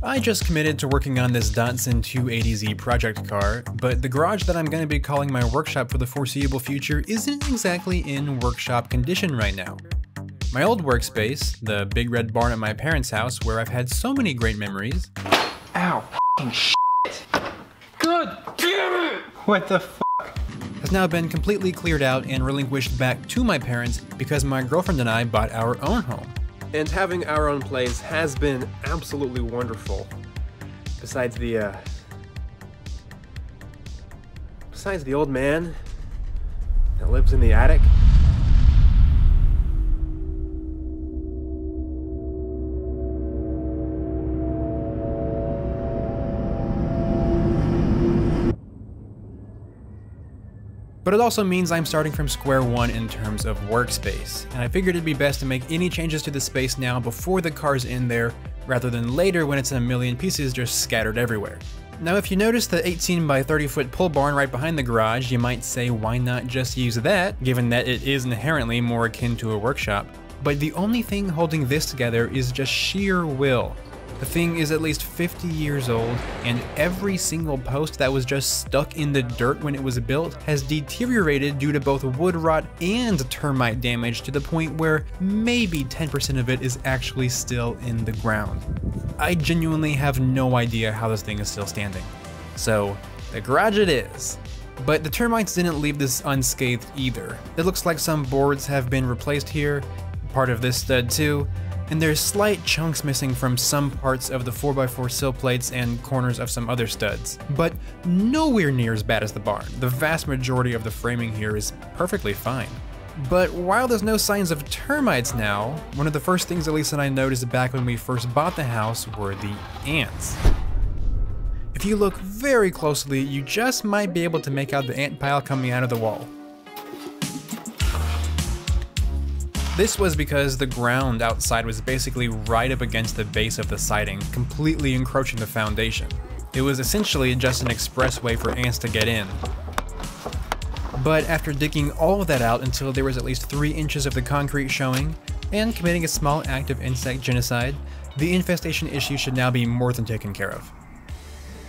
I just committed to working on this Datsun 280Z project car, but the garage that I'm going to be calling my workshop for the foreseeable future isn't exactly in workshop condition right now. My old workspace, the big red barn at my parents' house where I've had so many great memories. Ow, f***ing shit. God damn it! What the f***? Has now been completely cleared out and relinquished back to my parents because my girlfriend and I bought our own home. And having our own place has been absolutely wonderful. Besides the old man that lives in the attic. But it also means I'm starting from square one in terms of workspace, and I figured it'd be best to make any changes to the space now before the car's in there, rather than later when it's in a million pieces just scattered everywhere. Now if you notice the 18 by 30 foot pole barn right behind the garage, you might say why not just use that, given that it is inherently more akin to a workshop. But the only thing holding this together is just sheer will. The thing is at least 50 years old, and every single post that was just stuck in the dirt when it was built has deteriorated due to both wood rot and termite damage to the point where maybe 10% of it is actually still in the ground. I genuinely have no idea how this thing is still standing. So, the garage it is. But the termites didn't leave this unscathed either. It looks like some boards have been replaced here, part of this stud too, and there's slight chunks missing from some parts of the 4x4 sill plates and corners of some other studs, but nowhere near as bad as the barn. The vast majority of the framing here is perfectly fine. But while there's no signs of termites now, one of the first things Elisa and I noticed back when we first bought the house were the ants. If you look very closely, you just might be able to make out the ant pile coming out of the wall. This was because the ground outside was basically right up against the base of the siding, completely encroaching the foundation. It was essentially just an expressway for ants to get in. But after digging all of that out until there was at least 3 inches of the concrete showing, and committing a small act of insect genocide, the infestation issue should now be more than taken care of.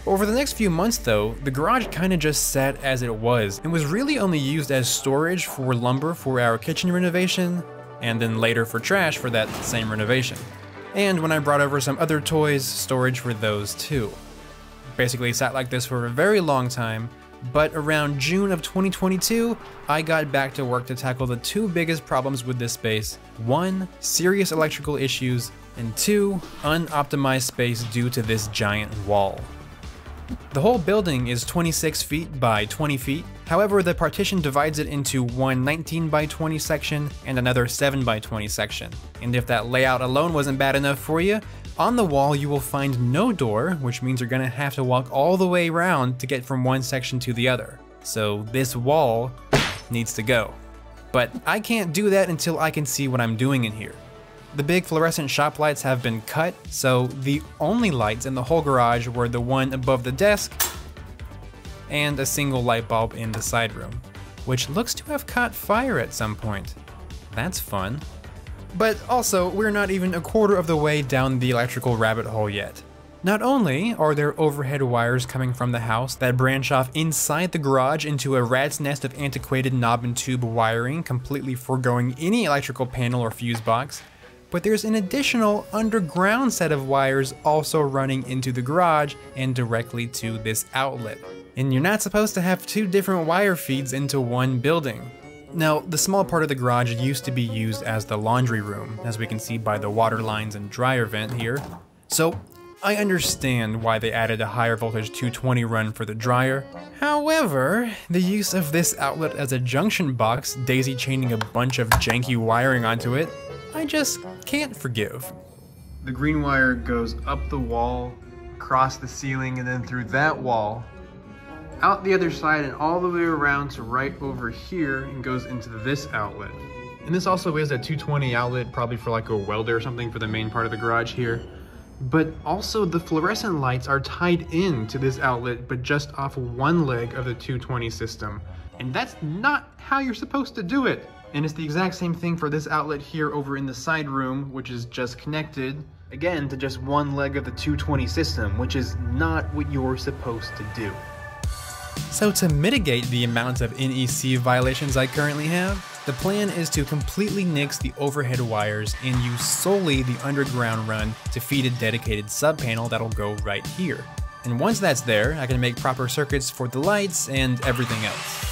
Over the next few months though, the garage kinda just sat as it was, and was really only used as storage for lumber for our kitchen renovation, and then later for trash for that same renovation. And when I brought over some other toys, storage for those too. Basically sat like this for a very long time, but around June of 2022, I got back to work to tackle the 2 biggest problems with this space. 1, serious electrical issues, and 2, unoptimized space due to this giant wall. The whole building is 26 feet by 20 feet, however the partition divides it into one 19 by 20 section and another 7 by 20 section. And if that layout alone wasn't bad enough for you, on the wall you will find no door, which means you're gonna have to walk all the way around to get from one section to the other. So this wall needs to go. But I can't do that until I can see what I'm doing in here. The big fluorescent shop lights have been cut, so the only lights in the whole garage were the one above the desk and a single light bulb in the side room, which looks to have caught fire at some point. That's fun. But also, we're not even a quarter of the way down the electrical rabbit hole yet. Not only are there overhead wires coming from the house that branch off inside the garage into a rat's nest of antiquated knob and tube wiring, completely foregoing any electrical panel or fuse box, but there's an additional underground set of wires also running into the garage and directly to this outlet. And you're not supposed to have 2 different wire feeds into one building. Now, the small part of the garage used to be used as the laundry room, as we can see by the water lines and dryer vent here. So I understand why they added a higher voltage 220 run for the dryer. However, the use of this outlet as a junction box, daisy chaining a bunch of janky wiring onto it, I just can't forgive. The green wire goes up the wall, across the ceiling, and then through that wall, out the other side and all the way around to right over here and goes into this outlet. And this also is a 220 outlet, probably for like a welder or something for the main part of the garage here. But also the fluorescent lights are tied in to this outlet, but just off one leg of the 220 system. And that's not how you're supposed to do it. And it's the exact same thing for this outlet here over in the side room, which is just connected, again, to just one leg of the 220 system, which is not what you're supposed to do. So to mitigate the amount of NEC violations I currently have, the plan is to completely nix the overhead wires and use solely the underground run to feed a dedicated sub-panel that'll go right here. And once that's there, I can make proper circuits for the lights and everything else.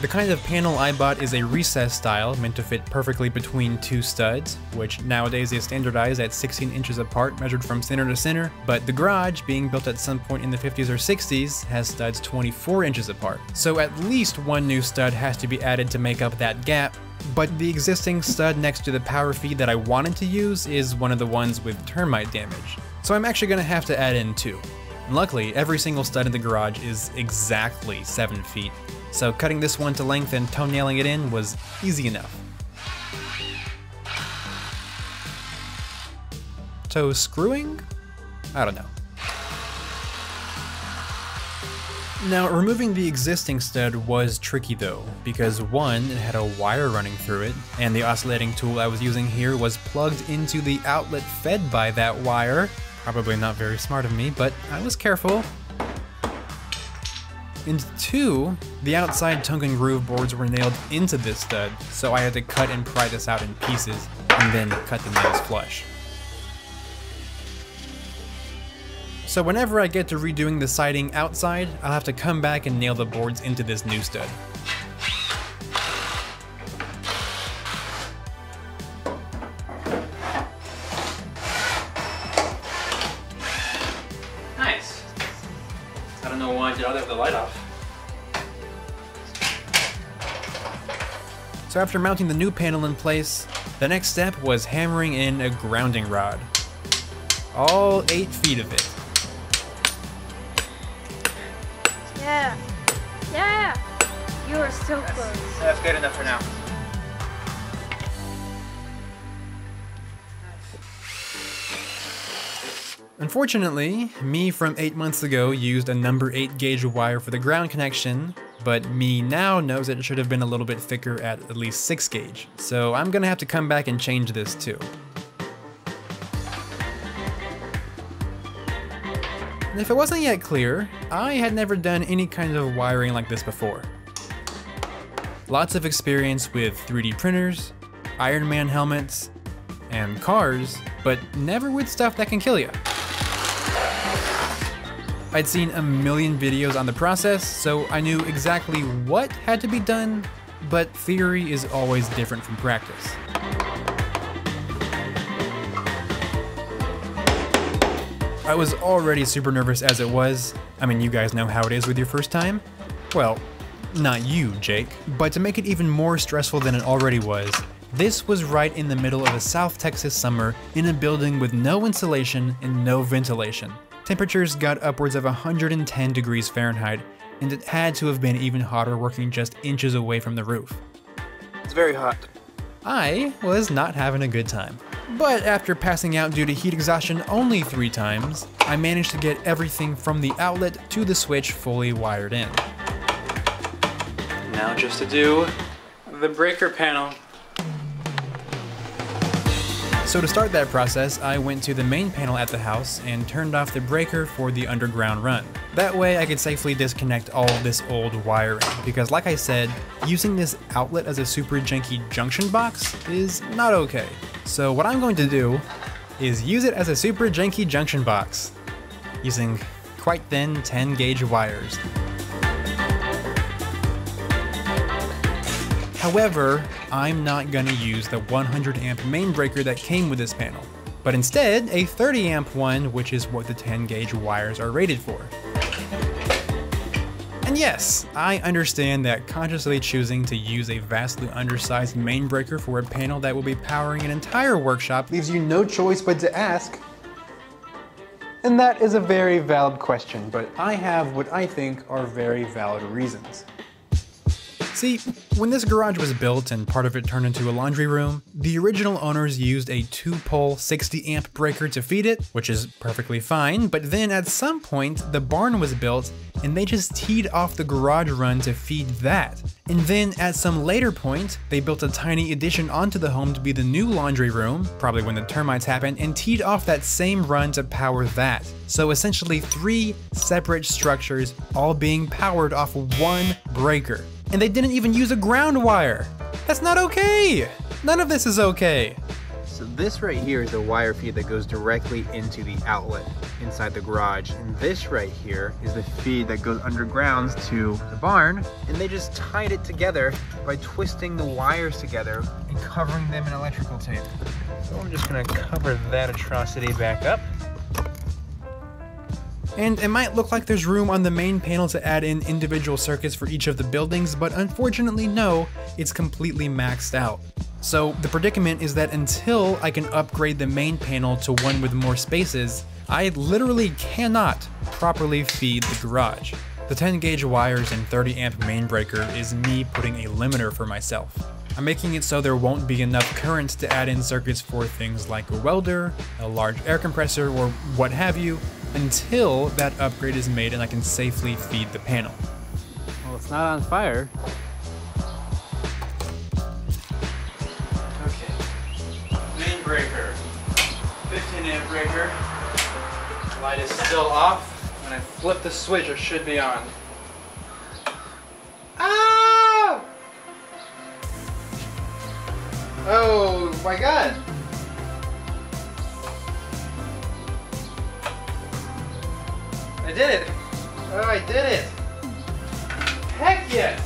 The kind of panel I bought is a recessed style meant to fit perfectly between two studs, which nowadays is standardized at 16 inches apart measured from center to center, but the garage, being built at some point in the 50s or 60s, has studs 24 inches apart. So at least one new stud has to be added to make up that gap, but the existing stud next to the power feed that I wanted to use is one of the ones with termite damage. So I'm actually going to have to add in two. And luckily, every single stud in the garage is exactly 7 feet. So cutting this one to length and toenailing it in was easy enough. Toe screwing? I don't know. Now, removing the existing stud was tricky though, because one, it had a wire running through it, and the oscillating tool I was using here was plugged into the outlet fed by that wire. Probably not very smart of me, but I was careful. And two, the outside tongue and groove boards were nailed into this stud, so I had to cut and pry this out in pieces, and then cut the nails flush. So whenever I get to redoing the siding outside, I'll have to come back and nail the boards into this new stud. Nice. I don't know why I did have the light off. So after mounting the new panel in place, the next step was hammering in a grounding rod. All 8 feet of it. Yeah. Yeah. You are so close. That's good enough for now. Unfortunately, me from 8 months ago used a number 8 gauge wire for the ground connection, but me now knows it should have been a little bit thicker at least 6 gauge, so I'm gonna have to come back and change this too. And if it wasn't yet clear, I had never done any kind of wiring like this before. Lots of experience with 3D printers, Iron Man helmets, and cars, but never with stuff that can kill you. I'd seen a million videos on the process, so I knew exactly what had to be done, but theory is always different from practice. I was already super nervous as it was. I mean, you guys know how it is with your first time. Well, not you, Jake. But to make it even more stressful than it already was, this was right in the middle of a South Texas summer in a building with no insulation and no ventilation. Temperatures got upwards of 110 degrees Fahrenheit, and it had to have been even hotter working just inches away from the roof. It's very hot. I was not having a good time. But after passing out due to heat exhaustion only 3 times, I managed to get everything from the outlet to the switch fully wired in. Now just to do the breaker panel. So to start that process, I went to the main panel at the house and turned off the breaker for the underground run. That way I could safely disconnect all of this old wiring, because like I said, using this outlet as a super janky junction box is not okay. So what I'm going to do is use it as a super janky junction box, using quite thin 10 gauge wires. However, I'm not gonna use the 100 amp main breaker that came with this panel, but instead a 30 amp one, which is what the 10 gauge wires are rated for. And yes, I understand that consciously choosing to use a vastly undersized main breaker for a panel that will be powering an entire workshop leaves you no choice but to ask. And that is a very valid question, but I have what I think are very valid reasons. See, when this garage was built and part of it turned into a laundry room, the original owners used a 2-pole 60 amp breaker to feed it, which is perfectly fine, but then at some point the barn was built and they just teed off the garage run to feed that. And then at some later point, they built a tiny addition onto the home to be the new laundry room, probably when the termites happened, and teed off that same run to power that. So essentially 3 separate structures all being powered off one breaker. And they didn't even use a ground wire. That's not okay. None of this is okay. So this right here is a wire feed that goes directly into the outlet inside the garage. And this right here is the feed that goes underground to the barn. And they just tied it together by twisting the wires together and covering them in electrical tape. So I'm just gonna cover that atrocity back up. And it might look like there's room on the main panel to add in individual circuits for each of the buildings, but unfortunately no, it's completely maxed out. So the predicament is that until I can upgrade the main panel to one with more spaces, I literally cannot properly feed the garage. The 10 gauge wires and 30 amp main breaker is me putting a limiter for myself. I'm making it so there won't be enough current to add in circuits for things like a welder, a large air compressor, or what have you, until that upgrade is made and I can safely feed the panel. Well, it's not on fire. Okay. Main breaker. 15 amp breaker. Light is still off. When I flip the switch, it should be on. Ah! Oh my god! I did it! Oh, I did it! Heck yes!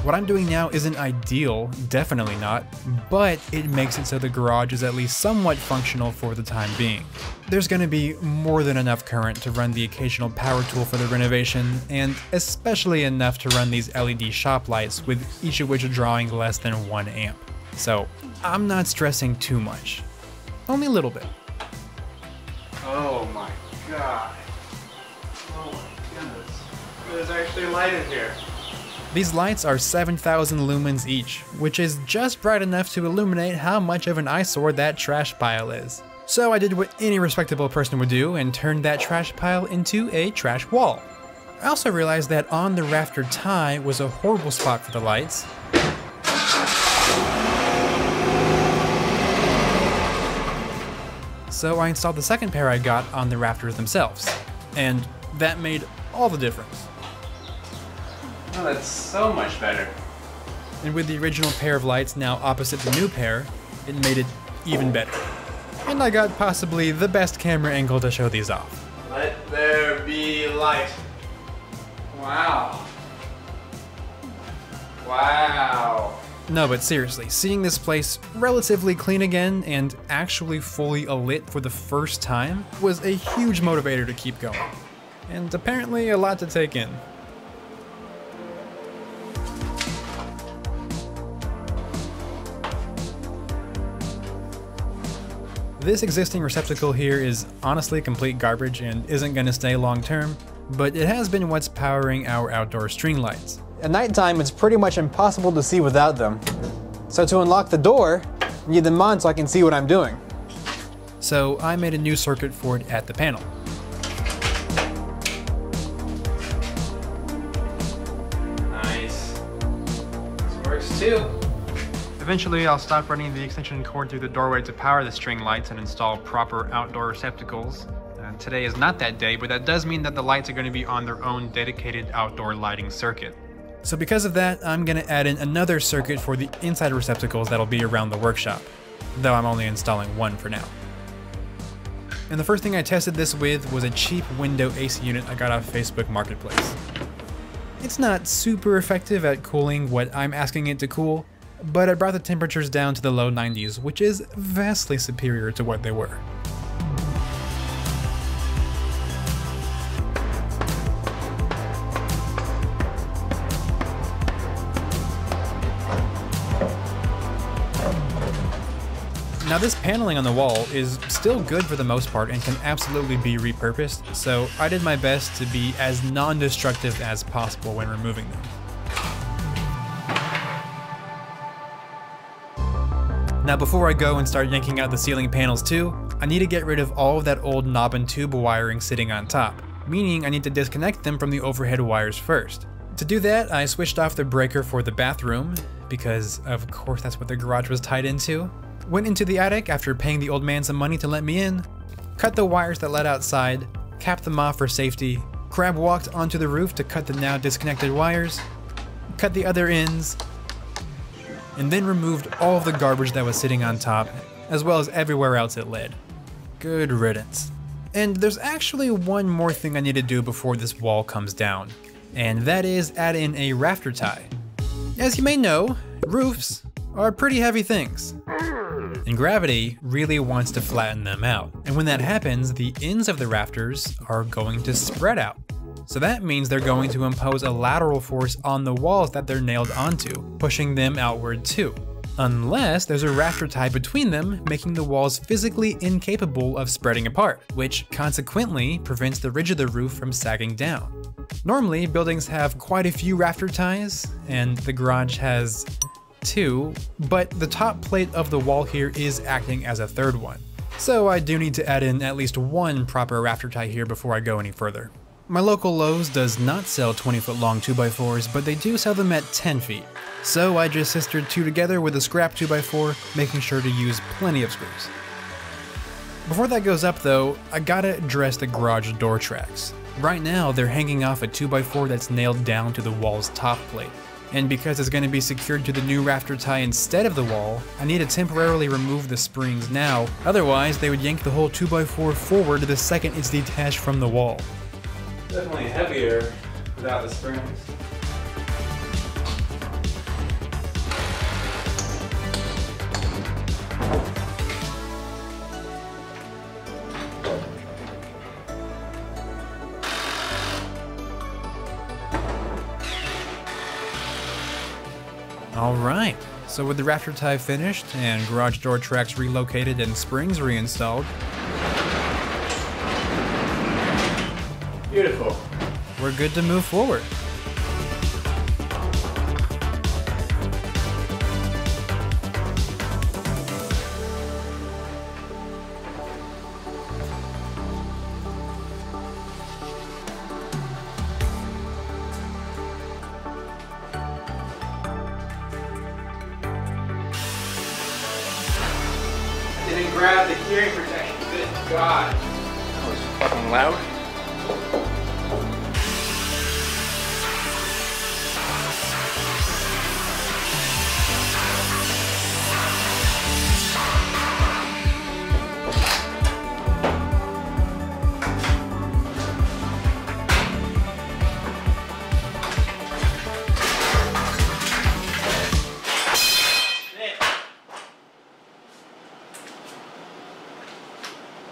What I'm doing now isn't ideal, definitely not, but it makes it so the garage is at least somewhat functional for the time being. There's going to be more than enough current to run the occasional power tool for the renovation, and especially enough to run these LED shop lights, with each of which drawing less than 1 amp. So I'm not stressing too much. Only a little bit. Oh my god. Oh my goodness. There's actually light in here. These lights are 7,000 lumens each, which is just bright enough to illuminate how much of an eyesore that trash pile is. So I did what any respectable person would do and turned that trash pile into a trash wall. I also realized that on the rafter tie was a horrible spot for the lights. So I installed the second pair I got on the rafters themselves, and that made all the difference. Oh, that's so much better. And with the original pair of lights now opposite the new pair, it made it even better. And I got possibly the best camera angle to show these off. Let there be light. Wow. Wow. No, but seriously, seeing this place relatively clean again and actually fully alit for the first time was a huge motivator to keep going. And apparently a lot to take in. This existing receptacle here is honestly complete garbage and isn't going to stay long term, but it has been what's powering our outdoor string lights. At nighttime, it's pretty much impossible to see without them. So to unlock the door, I need them on so I can see what I'm doing. So I made a new circuit for it at the panel. Nice. This works too. Eventually, I'll stop running the extension cord through the doorway to power the string lights and install proper outdoor receptacles. Today is not that day, but that does mean that the lights are going to be on their own dedicated outdoor lighting circuit. So because of that, I'm going to add in another circuit for the inside receptacles that'll be around the workshop, though I'm only installing one for now. And the first thing I tested this with was a cheap window AC unit I got off Facebook Marketplace. It's not super effective at cooling what I'm asking it to cool, but it brought the temperatures down to the low 90s, which is vastly superior to what they were. Now this paneling on the wall is still good for the most part and can absolutely be repurposed, so I did my best to be as non-destructive as possible when removing them. Now before I go and start yanking out the ceiling panels too, I need to get rid of all of that old knob and tube wiring sitting on top, meaning I need to disconnect them from the overhead wires first. To do that, I switched off the breaker for the bathroom, because of course that's what the garage was tied into. Went into the attic after paying the old man some money to let me in, cut the wires that led outside, capped them off for safety, crab walked onto the roof to cut the now disconnected wires, cut the other ends, and then removed all of the garbage that was sitting on top, as well as everywhere else it led. Good riddance. And there's actually one more thing I need to do before this wall comes down, and that is add in a rafter tie. As you may know, roofs are pretty heavy things, and gravity really wants to flatten them out. And when that happens, the ends of the rafters are going to spread out. So that means they're going to impose a lateral force on the walls that they're nailed onto, pushing them outward too. Unless there's a rafter tie between them, making the walls physically incapable of spreading apart, which consequently prevents the ridge of the roof from sagging down. Normally, buildings have quite a few rafter ties, and the garage has 2, but the top plate of the wall here is acting as a third one. So I do need to add in at least one proper rafter tie here before I go any further. My local Lowe's does not sell 20-foot long 2x4s, but they do sell them at 10 feet. So I just sistered 2 together with a scrap 2x4, making sure to use plenty of screws. Before that goes up though, I gotta address the garage door tracks. Right now they're hanging off a 2x4 that's nailed down to the wall's top plate. And because it's going to be secured to the new rafter tie instead of the wall, I need to temporarily remove the springs now, otherwise they would yank the whole 2x4 forward the second it's detached from the wall. Definitely heavier without the springs. Alright, so with the rafter tie finished and garage door tracks relocated and springs reinstalled, Beautiful. we're good to move forward. Didn't grab the hearing protection, good God. That was fucking loud.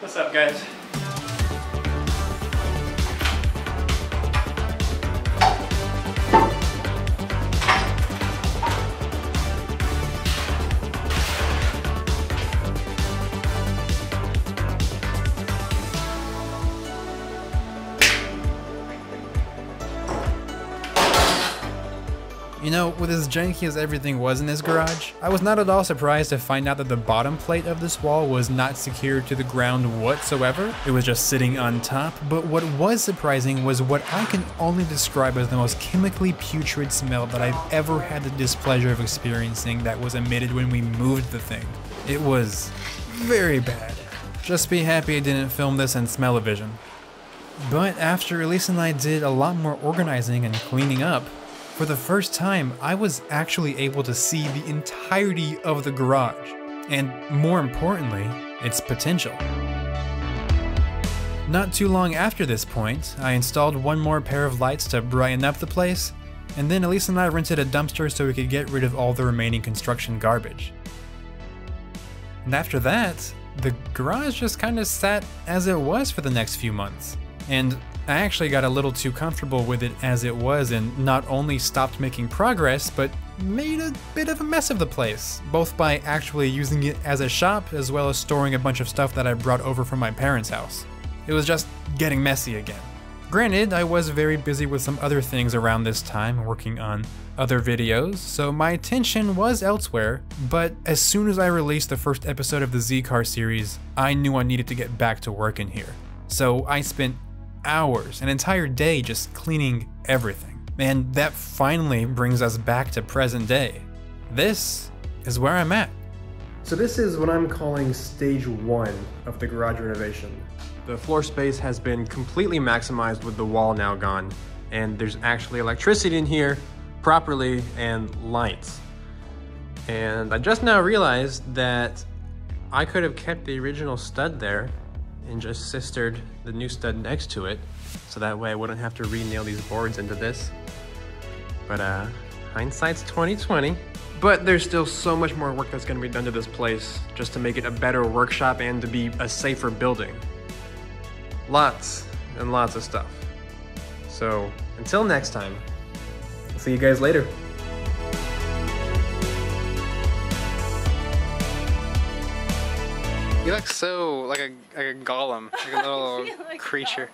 What's up, guys? You know, with as janky as everything was in this garage, I was not at all surprised to find out that the bottom plate of this wall was not secured to the ground whatsoever. It was just sitting on top, but what was surprising was what I can only describe as the most chemically putrid smell that I've ever had the displeasure of experiencing that was emitted when we moved the thing. It was very bad. Just be happy I didn't film this in smell-o-vision. But after Elise and I did a lot more organizing and cleaning up, for the first time, I was actually able to see the entirety of the garage, and more importantly, its potential. Not too long after this point, I installed one more pair of lights to brighten up the place, and then Elise and I rented a dumpster so we could get rid of all the remaining construction garbage. And after that, the garage just kinda sat as it was for the next few months. And I actually got a little too comfortable with it as it was and not only stopped making progress, but made a bit of a mess of the place, both by actually using it as a shop as well as storing a bunch of stuff that I brought over from my parents' house. It was just getting messy again. Granted, I was very busy with some other things around this time, working on other videos, so my attention was elsewhere, but as soon as I released the first episode of the Z-Car series, I knew I needed to get back to work in here. So I spent hours, an entire day, just cleaning everything. And that finally brings us back to present day. This is where I'm at. So this is what I'm calling stage 1 of the garage renovation. The floor space has been completely maximized with the wall now gone, and there's actually electricity in here properly and lights. And I just now realized that I could have kept the original stud there and just sistered the new stud next to it, so that way I wouldn't have to re-nail these boards into this. But hindsight's 20/20. But there's still so much more work that's gonna be done to this place just to make it a better workshop and to be a safer building. Lots and lots of stuff. So until next time, I'll see you guys later. You look so like a golem, like a little creature.